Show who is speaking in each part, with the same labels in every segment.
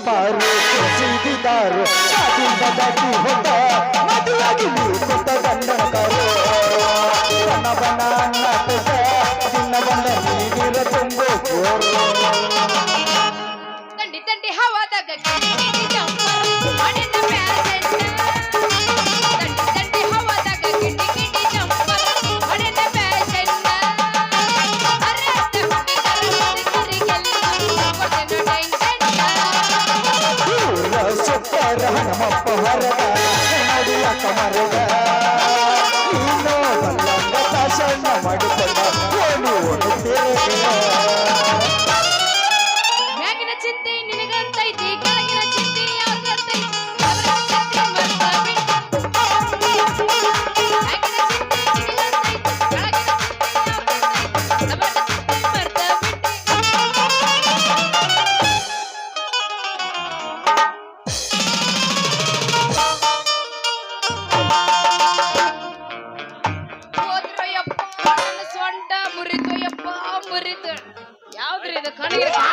Speaker 1: ಪಾರು ಸೀದಿದಾರು ಕಾದಿಂದ ದಾಟಿ ಹೋದ ಮದುವಾಗಿ ನೀಡುತ್ತ ಗಂಡನ ಕಾರು ಬಣ ಬಣ ನಾಟಕ ದಿನ ಬಂದ ನೀರಿರ ತುಂಬು
Speaker 2: ತಂಡಿ ತಂಡಿ ಹವಾದಾಗ
Speaker 1: ಹಣಮಪ್ಪ ಹೊರಗ ನಡಿಯ ಕಮರಗ ನೀನು ಬಲ್ಲಂಗ ತಾಸಣ್ಣ ಮಾಡಿಕೊಂಡ ಓಡಿ ಓಡುತ್ತೇವೆ
Speaker 2: ಮ್ಯಾಗಿನ ಚಿಂತೆ ನಿನಗಂತೈತಿ ಕೆಳಗಿನ ಚಿಂತೆ ಯಾವ್ದಂತೈತಿ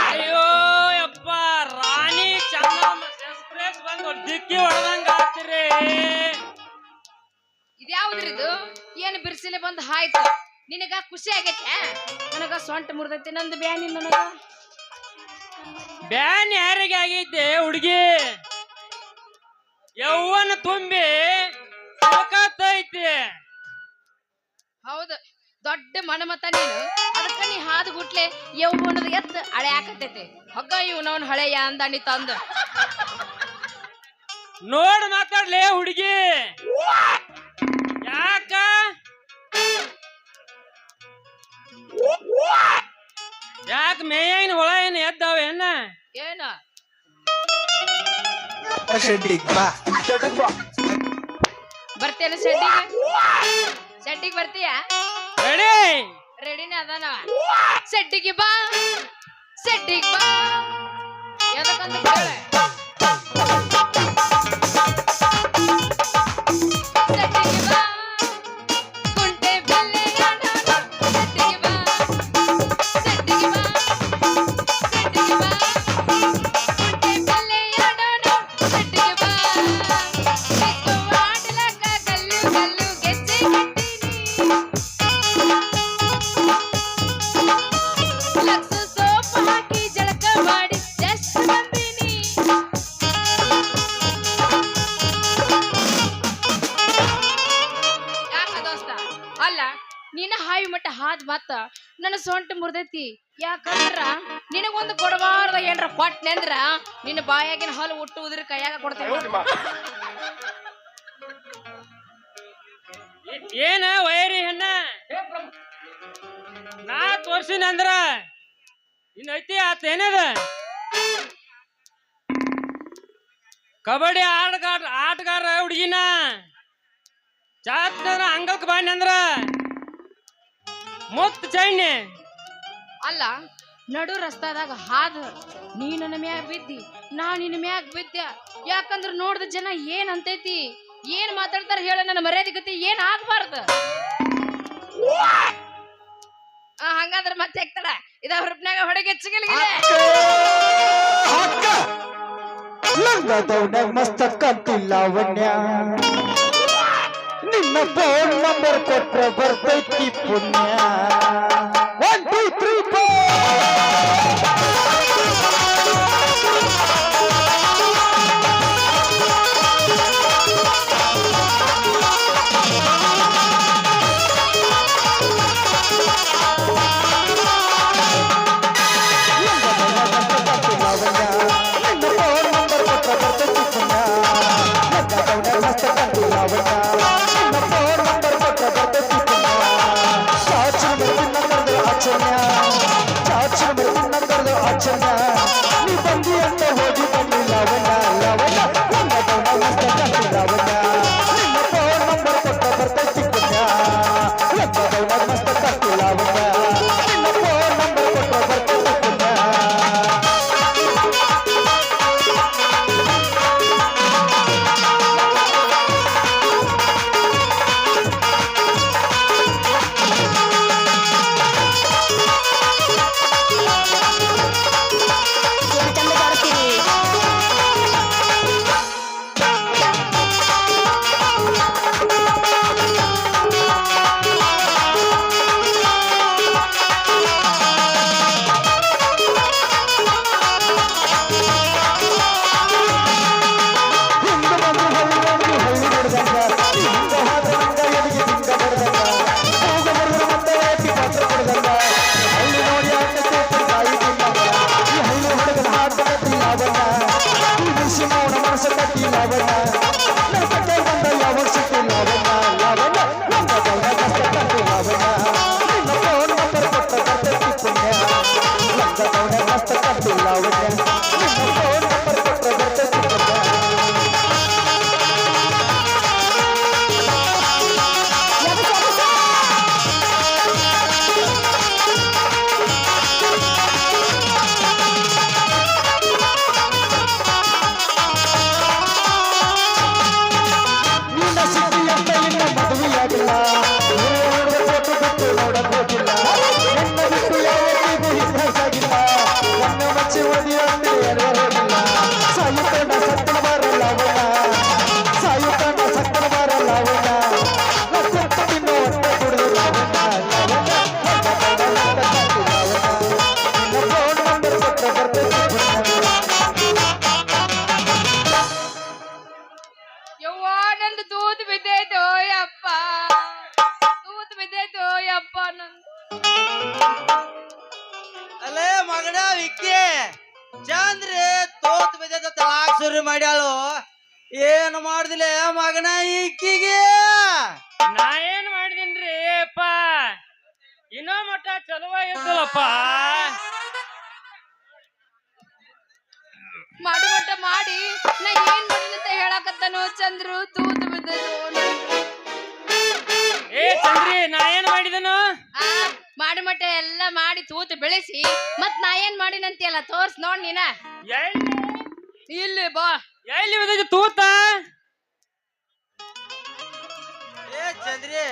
Speaker 3: ಅಯ್ಯೋ ಯಪ್ಪ ರಾಣಿ ಚೆನ್ನಮ್ಮ ಎಕ್ಸ್ಪ್ರೆಸ್ ಬಂದು ದಿಕ್ಕಿ ಹೊಡೆದಂಗ ಆಗ್ತಿರಿ
Speaker 2: ಇದ್ಯಾವ್ದ್ರಿದು ಏನು ಬಿರ್ಸಿಲೆ ಬಂದು ಹಾಯ್ತು ನಿನಗ ಖುಷಿ ಆಗೈತೆ ನನಗ ಸೊಂಟ ಮುರಿದೈತಿ ನಂದು ಬ್ಯಾನಿ ನನಗ
Speaker 3: ಬ್ಯಾನ್ ಯಾರಿಗೆ ಆಗೈತೆ ಹುಡುಗಿ ಯವ್ವನ ತುಂಬಿ ಸಾಕತ್ತೈತಿ
Speaker 2: ಹೌದು ದೊಡ್ಡ ಮನಮತ ನೀನು ಅದಕ್ಕ ನೀ ಹಾದು ಗುಟ್ಲೆ ಯವ್ವನದ ಎತ್ತ ಹಳೆ ಹಾಕತೈತಿ ಹಗ್ಗ ಇವನವನ್ ಹಳೆಯ ಅಂದಾಣಿ ತಂದು
Speaker 3: ನೋಡ್ ಮಾತಾಡ್ಲೇ ಹುಡುಗಿ ಯಾಕ ಯಾಕ ಮೇಯಿನ ಹೊಳ ಏನು ಎದ್ದಾವೇನ
Speaker 2: ಏನ ಬರ್ತೇನೆ ಶೆಡ್ಡಿಗೆ ಬರ್ತೀಯ
Speaker 3: ರೆಡಿ
Speaker 2: ರೆಡಿನೇ ಅದಾನವ ಶೆಡ್ಡಿಗೆ ಬಾ ಎದಕ್ಕಂತ ಕೇಳೆ ಮತ್ತ ನನ್ನ ಸೊಂಟ ಮುರಿದೈತಿ ಯಾಕಂದ್ರ ನಿನಗೊಂದು ಕೊಡಬಾರ್ದ ಏನ್ರ ಕೊಟ್ಟನೆ ಅಂದ್ರ ನಿನ್ನ ಬಾಯಾಗಿನ ಹಾಲು ಒಟ್ಟು ಉದ್ರಿ ಕೈಯಾಗ ಕೊಡ್ತೇವೆ
Speaker 3: ಏನ ವೈರಿ ಹೆಣ್ಣ ನಾ ತೋರ್ಸಿನ ಅಂದ್ರ ಇನ್ ಐತಿ ಆತೇನದ ಕಬಡ್ಡಿ ಆಟಗಾರ ಹುಡುಗಿನ ಚಾತ್ ಅಂಗಲ್ಕ್ ಬಾನಿ ಅಂದ್ರ ಮುಕ್ತ ಚೈನೆ
Speaker 2: ಅಲ್ಲ ನಡು ರಸ್ತಾದಾಗ ಹಾದ ನೀ ನನ್ನ ಮ್ಯಾಗ ಬಿದ್ದಿ ನಾ ನಿನ್ನ ಮ್ಯಾಗ ಬಿದ್ದ ಯಾಕಂದ್ರ ನೋಡ್ದ ಜನ ಏನ್ ಅಂತೈತಿ ಏನ್ ಮಾತಾಡ್ತಾರ ಹೇಳ ನನ್ನ ಮರ್ಯಾದೆ ಗತಿ ಏನ್ ಆಗ್ಬಾರ್ದ ಹಂಗಂದ್ರ ಮತ್ತೆ ಆಗ್ತಾಳ ಇದ ಹುರುಪ್ನಾಗ ಹೊಡೆಗೆ
Speaker 1: ಮಸ್ತಕ್ಕಂತಿಲ್ಲವನ್ಯ ನಿನ್ನ ಫೋನ್ ನಂಬರ್ ಕೊಟ್ರೆ ಬರ್ತೈತಿ ಪುಣ್ಯ 1 2 3 ನೀ ಬಂದಿ ಅಂತ ಹೋಗಿ ಬಂದಿಲ್ಲ ನಿಮ್ಮ ಫೋನ್ ನಂಬರ್ ಕೊಟ್ಟ ಬರ್ತೈತಿ ಪುಣ್ಯ ಮಸ್ತ ಕಟ್ಟಿಲ್ಲ ನಿಮ್ಮ ಫೋನ್ ನಂಬರ್ ಕೊಟ್ಟ ಬರ್ತೈತಿ ಪುಣ್ಯ
Speaker 4: ಚಂದ ಕಾಡ್ತೀರಿ ಅಲ್ಲೇ ಮಗನ ವಿಕ್ಕಿ ಚಂದ್ರಿ ತೋತ್ ಬಿದ್ದ ತಲಾಕ್ ಶುರು ಮಾಡ್ಯಾಳು ಏನು ಮಾಡುದಿಲ್ಲ ಮಗನ ಇಕ್ಕಿಗೆ
Speaker 3: ನಾ ಏನ್ ಮಾಡಿದೀನ್ರಿ ಅಪ್ಪ ಇನ್ನೋ ಮಟ್ಟ ಚಲುವ ಇದ್ದಲ್ಲಪ್ಪ
Speaker 2: ಮಾಡು ಮಟ್ಟ ಮಾಡಿ ನಾ ಏನ್ ಮಾಡಿನಂತ ಹೇಳಕತ್ತಾನೋ ಚಂದ್ರು ತೂತು ಬಿದ್ದದು
Speaker 3: ಏ ಚಂದ್ರಿ ನಾ ಏನ್ ಮಾಡಿದನು
Speaker 2: ಮಾಡು ಮಟ್ಟ ಎಲ್ಲ ಮಾಡಿ ತೂತು ಬೆಳೆಸಿ ಮತ್ ನಾ ಏನ್ ಮಾಡಿನಂತಿಯಲ್ಲ ತೋರ್ಸ್ ನೋಡ್ ನೀನ ಇಲ್ಲಿ ಬಾ
Speaker 3: ಎಲ್ಲಿ ಬಿದ್ದೈತಿ ತೂತ
Speaker 4: ಏ ಚಂದ್ರಿ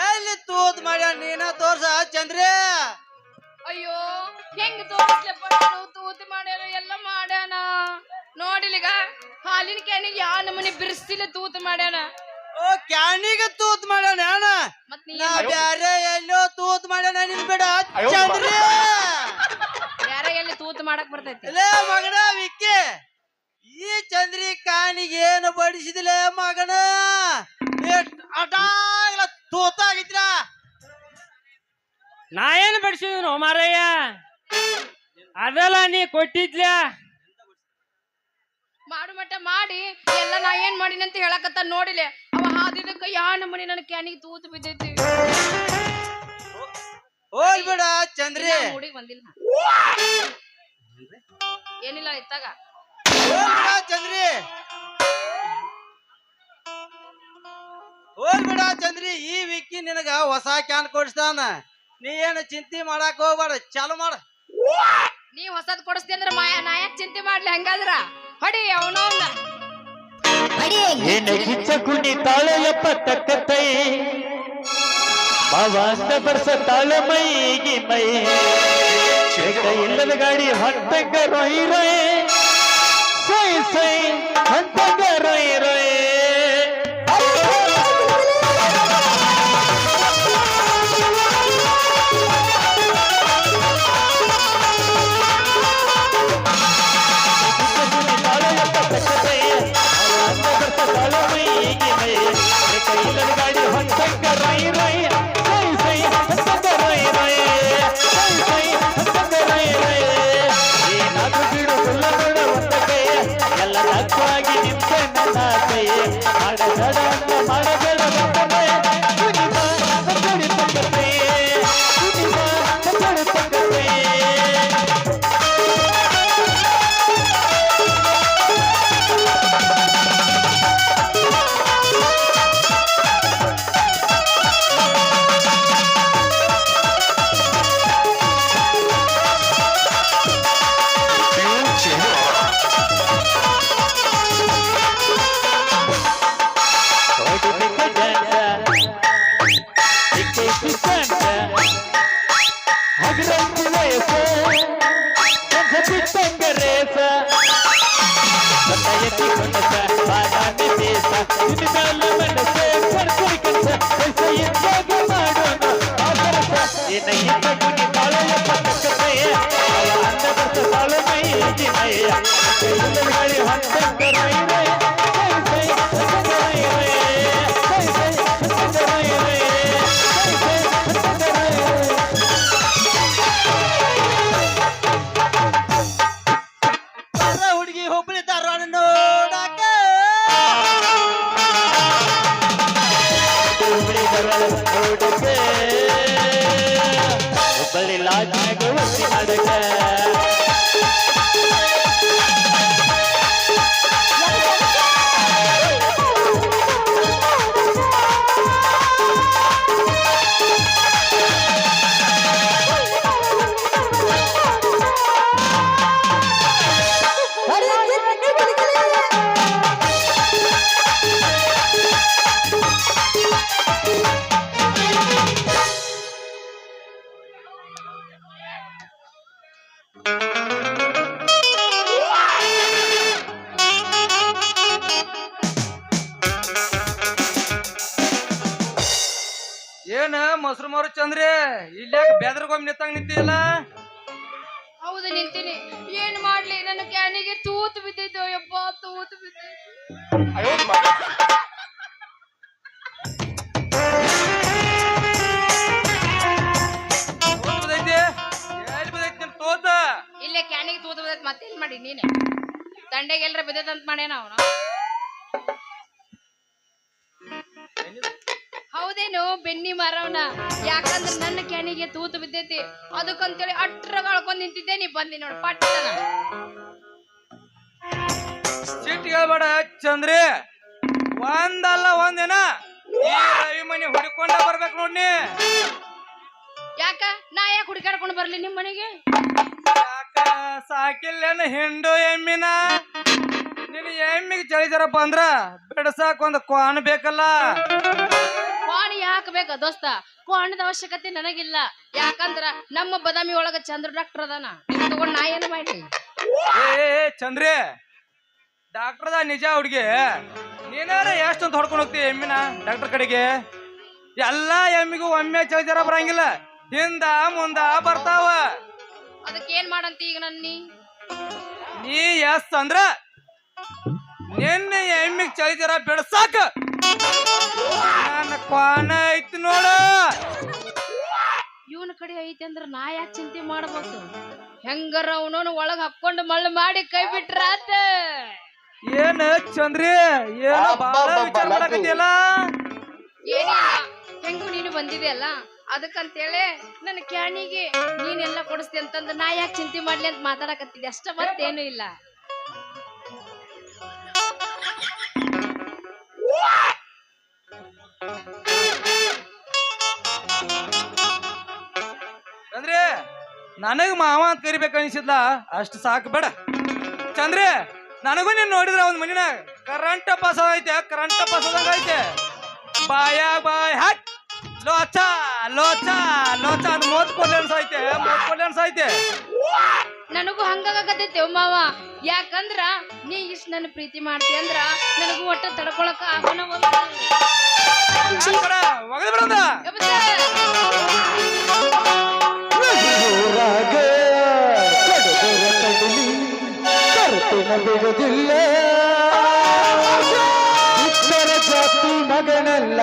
Speaker 4: ಎಲ್ಲಿ ತೂತ್ ಮಾಡ್ಯಾನ ನೀನ ತೋರ್ಸ ಚಂದ್ರಿ
Speaker 2: ಅಯ್ಯೋ ಹೆಂಗ್ ತೋರಿಸ್ಲಪ್ಪ ನಾನು ತೂತು ಮಾಡ್ಯಾನ ಎಲ್ಲ ಮಾಡ್ಯಾನ ನೋಡಿಲಿಗ ಹಾಲಿನ ಕ್ಯಾನಿಗೆ ಯಾ ನಮ್ಮನೆ ಬಿರ್ಸಿಲ್ಲ ತೂತು ಮಾಡ್ಯಾನ
Speaker 4: ಓ ಕ್ಯಾನಿಗೆ ತೂತ್ ಮಾಡ್ಯಾನ ಅಣ್ಣ
Speaker 2: ಮತ್ ನೀ
Speaker 4: ನಾ ಬ್ಯಾರೆ ಎಲ್ಲೋ ತೂತ್ ಮಾಡ್ಯಾನ ನಿನ್ ಬಿಡ ಚಂದ್ರಿ
Speaker 2: ಯಾರ ಎಲ್ಲಿ ತೂತು ಮಾಡಕ್ ಬರ್ತೈತಿ
Speaker 4: ಇಲ್ಲೇ ಮಗನ ವಿಕ್ಕಿ ಈ ಚಂದ್ರಿ ಕಾನಿಗೆ ಏನು ಬಡಿಸಿದಿಲ್ಲ ಮಗನ ಅಟಾಗ್ಲ ತೂತಾಗಿದ್ರ
Speaker 3: ನಾ ಏನ್ ಬಡಿಸಿದನು ಮಾರಯ್ಯ ಅದೆಲ್ಲ ನೀ ಕೊಟ್ಟಿದ್ಲ
Speaker 2: ಮಾಡು ಮಟ್ಟ ಮಾಡಿ ಎಲ್ಲ ನಾ ಏನ್ ಮಾಡಿನಂತ ಹೇಳಕತ್ತ ನೋಡಿಲೆ ಅವ ಹಾದಿದಕ್ಕ ಯಾ ನಮ್ಮನೆ ನನ್ನ ಕ್ಯಾನಿಗೆ ತೂತು ಬಿದ್ದೈತಿ
Speaker 4: ಹೋಗ್ಬಿಡ ಚಂದ್ರಿ
Speaker 2: ಮೂಡಿಗೆ ಬಂದಿಲ್ಲ ಏನಿಲ್ಲ ಇತ್ತಾಗ
Speaker 4: ಹೋಗ್ಬಿಡ ಚಂದ್ರಿ ಹೋಗ್ಬಿಡ ಚಂದ್ರಿ ಈ ವಿಕ್ಕಿ ನಿನಗ ಹೊಸ ಕ್ಯಾನ್ ಕೊಡಿಸ್ತಾನ ನೀ ಏನು ಚಿಂತೆ ಮಾಡಾಕ ಹೋಗ್ಬೇಡ ಚಾಲು ಮಾಡ
Speaker 2: ನೀ ಹೊಸದ್ ಕೊಡಿಸ್ತಿ ಅಂದ್ರ ಮಾಯ ನಾ ಯಾಕೆ ಚಿಂತೆ ಮಾಡ್ಲಿ ಹಂಗಾದ್ರ ಹೊಡಿ ಅವನವನ್ನ
Speaker 1: ಏನ ಕಿಚ್ಚ ಕುಣಿತಾಳೆ ಎಪ್ಪತ್ತಕ್ಕತ್ತೈ ಬಾವ ಅಂತ ಬರ್ಸ ತಾಳ ಮೈಗಿ ಮೈ ಶೇಕ ಇಲ್ಲದ ಗಾಡಿ ಹೊಂಟಂಗ ರೊಯ್ ರೊಯ್ ಸೈ ಸೈ ಹೊಂಟಂಗ ರೊಯ್ ರೊಯ್ ಗಾಡಿ ಹೊಂಟಂಗ ರೊಯ್ ರೊಯ್ ಸೈ ಸೈ ಹೊಂಟಂಗ ರೊಯ್ ರೊಯ್ ಸೈ ಸೈ ಹೊಂಟಂಗ ರೊಯ್ ರೊಯ್ ಏನಾದ್ರೂ ಬಿಡು ಸುಳ್ಳ ನೋಡ ಒಂದ ಕೈ ಎಲ್ಲ ತಕ್ಕವಾಗಿ ನಿಂತೆ ನನ್ನ ಕೈ ಮಾಡಬೇಡ ಅಂತ ಮಾಡಬೇಡ ಬಂದನೆ ಕುಣಿತ ಕಚ್ಚಡಿ ಪಕ್ಕತೆ ಕುಣಿತ ಕಚ್ಚಡಿ ಪಕ್ಕತೆ
Speaker 4: ಹುಡುಗಿ ಹುಬ್ಬಳ್ಳಿ ಧಾರವಾಡ ನೋಡಾಕ
Speaker 1: ಹುಬ್ಬಳ್ಳಿ ಲಾಜ್ನಾಗ ಒತ್ತಿ ನಡಕ
Speaker 4: ಏನ ಮೊಸರು ಮಾರು ಚಂದ್ರಿ ಇಲ್ಲಾಕ ಬೆದರ್ಗೊಮ್ಮೆ ನಿಂತಂಗ ನಿಂತಿಲ್ಲ
Speaker 2: ಹೌದು ನಿಂತೀನಿ ಏನ್ ಮಾಡ್ಲಿ ನನ್ನ ಕ್ಯಾನಿಗೆ ತೂತು ಬಿದ್ದೈತೋ ಯಪ್ಪ ತೂತು ಬಿದ್ದೈತಿ ಮಾಡಿ ನೀನೆ ತಂಡೆಗೆ ಎಲ್ರ ಬಿದ್ದದಂತ ಮಾಡ್ಯಾನ ಅವನು. ಹೌದೇನು ಬೆನ್ನಿ ಮಾರವನ, ಯಾಕಂದ್ರೆ ನನ್ನ ಕ್ಯಾನಿಗೆ ತೂತು ಬಿದ್ದೈತಿ, ಅದಕ್ಕಂತೇಳಿ ಅಟ್ರಾಗ ಅಳ್ಕೊಂಡ್ ನಿಂತಿದ್ದೆ, ನೀ ಬಂದಿ ನೋಡು ಪಟ್ಟನ.
Speaker 4: ಸಿಟ್ಟು ಹೇಳ್ಬೇಡ ಚಂದ್ರಿ, ಒಂದಲ್ಲ ಒಂದಿನ ಈ ರವಿ ಮನೆ ಹುಡುಕೊಂಡ ಬರ್ಬೇಕು ನೋಡ್ನಿ.
Speaker 2: ಯಾಕ ನಾ ಯಾಕೆ ಹುಡುಕಾಡ್ಕೊಂಡು ಬರ್ಲಿ ನಿಮ್ ಮನೆಗೆ?
Speaker 4: ಯಾಕ ಸಾಕಿಲ್ಲೇನು ಹಿಂಡು ಎಮ್ಮಿನ? ನಿನ್ ಎಮ್ಮಿಗೆ ಚಳಿ ಜರ ಬಂದ್ರ ಬಿಡಸಾಕ ಒಂದು ಕ್ವಾನ್ ಬೇಕಲ್ಲ.
Speaker 2: ಕ್ವಾಣಿ ಯಾಕೆ ಬೇಕ ದೋಸ್ತ? ಕ್ವಾಣದ ಅವಶ್ಯಕತೆ ನನಗಿಲ್ಲ, ಯಾಕಂದ್ರ ನಮ್ಮ ಬದಾಮಿ ಒಳಗ ಚಂದ್ರ ಡಾಕ್ಟರ್ ಅದಾನ, ತಗೊಂಡ್ ನಾ ಏನು ಮಾಡಿ?
Speaker 4: ಏ ಚಂದ್ರಿ, ಡಾಕ್ಟರ್ದ ನಿಜ ಹುಡ್ಗಿ, ನೀನಾರ ಎಷ್ಟೊಂದು ಹೊಡ್ಕೊಂಡು ಹೋಗ್ತಿ ಎಮ್ಮಿನ ಡಾಕ್ಟರ್ ಕಡೆಗೆ? ಎಲ್ಲಾ ಎಮ್ಮಿಗೂ ಒಮ್ಮೆ ಚಳಿ ಜರ ಬರಂಗಿಲ್ಲ, ಹಿಂದ ಮುಂದ ಬರ್ತಾವ.
Speaker 2: ಅದಕ್ಕೆ ಏನ್ ಮಾಡಂತ ಈಗ ನನ್ನಿ?
Speaker 4: ನೀ ಎಸ್ ಅಂದ್ರ ನಿನ್ನ ಎಮ್ಮಿಗೆ ಚಳಿ ಜರ ಬಿಡ್ಸಾಕ ನನ್ನ ಕ್ವಾನ ಐತಿ ನೋಡ.
Speaker 2: ಇವನ ಕಡೆ ಐತಿ ಅಂದ್ರ ನಾ ಯಾಕೆ ಚಿಂತೆ ಮಾಡ್ಬೇಕು? ಹೆಂಗಾರ ಅವನವನು ಒಳಗ್ ಹಾಕೊಂಡು ಮಳ್ಳು ಮಾಡಿ ಕೈ ಬಿಟ್ರಾತ.
Speaker 4: ಏನ ಚಂದ್ರಿ, ಏನ ಬಾಳ ವಿಚಾರ ಮಾಡಕತ್ತಿಯಲ್ಲ?
Speaker 2: ಏನಿಲ್ಲ, ಹೆಂಗು ನೀನು ಬಂದಿದೆಯಲ್ಲ ಅದಕ್ಕಂತೇಳಿ ನನ್ನ ಕ್ಯಾಣಿಗೆ ನೀನೆಲ್ಲ ಕೊಡಿಸ್ತಿ ಅಂತಂದ್ರೆ ನಾ ಯಾಕೆ ಚಿಂತೆ ಮಾಡ್ಲಿ ಅಂತ ಮಾತಾಡಕತ್ತಿದ್ದೆ ಅಷ್ಟ, ಮತ್ತೇನು ಇಲ್ಲ.
Speaker 4: ಚಂದ್ರಿ, ನನಗ್ ಮಾವ ಅಂತ ಕರಿಬೇಕು ಅನಿಸಿದ್ಲ, ಅಷ್ಟು ಸಾಕು ಬೇಡ. ಚಂದ್ರಿ, ನನಗೂ ನೀನ್ ನೋಡಿದ್ರ ಒಂದ್ ಮನಿನಾಗ ಕರೆಂಟ್ ಪಾಸ್ ಐತೆ, ಕರೆಂಟ್ ಪಾಸ್ ಆದಂಗ ಐತೆ. ಬಾಯ್ ಹಾಕ್ ಲೋಚ ಲೋಚ ಲೋಚ ಅಂತ ಮೋತ್ ಕೊಡ್ಲಿ ಅನ್ಸೈತೆ.
Speaker 2: ನನಗೂ ಹಂಗಾಗತ್ತೈತೆ ಮಾವ, ಯಾಕಂದ್ರ ನೀ ಇಷ್ಟ ನನ್ನ ಪ್ರೀತಿ ಮಾಡ್ತಿ ಅಂದ್ರ ನನಗೂ ಒಟ್ಟ ತಡ್ಕೊಳಕ ಆಗೋಣ.
Speaker 4: ಒಗದ್ ಬಿಡಂದ
Speaker 1: ಬಿಡುದಿಲ್ಲ, ಇತರ ಜಾತಿ ಮಗನಲ್ಲ,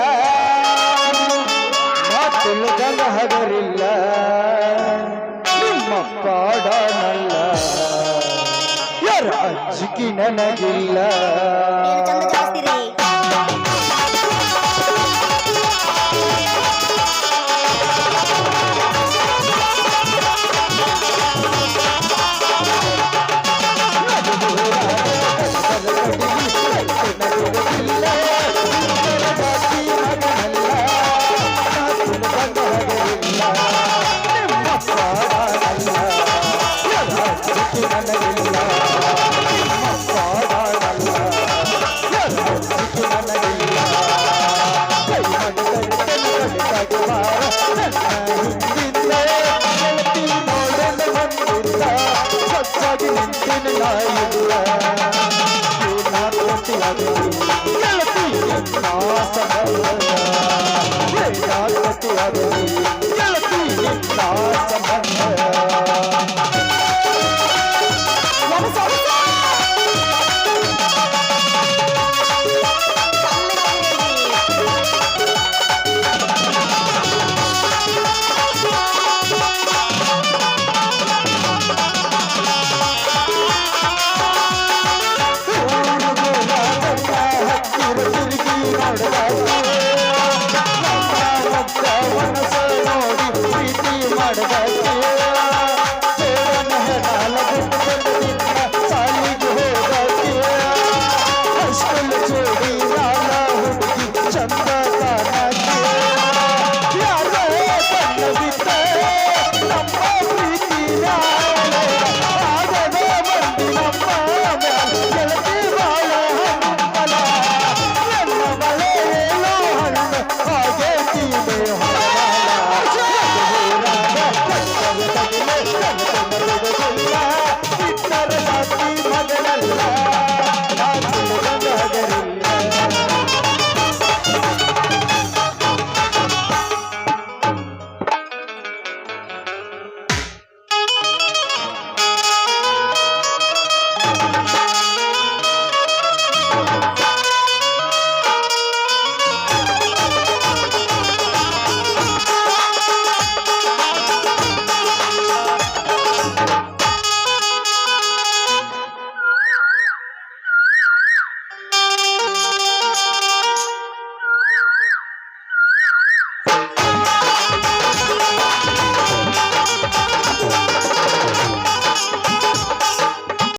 Speaker 1: ಮಾತುಲುಗಲ ಹಗರಿಲ್ಲ, ನಿಮ್ಮ ಪಾಡನಲ್ಲ, ಯಾರ ಅಜ್ಜಿಗೆ ನನಗಿಲ್ಲ. ಸಂಬಂಧ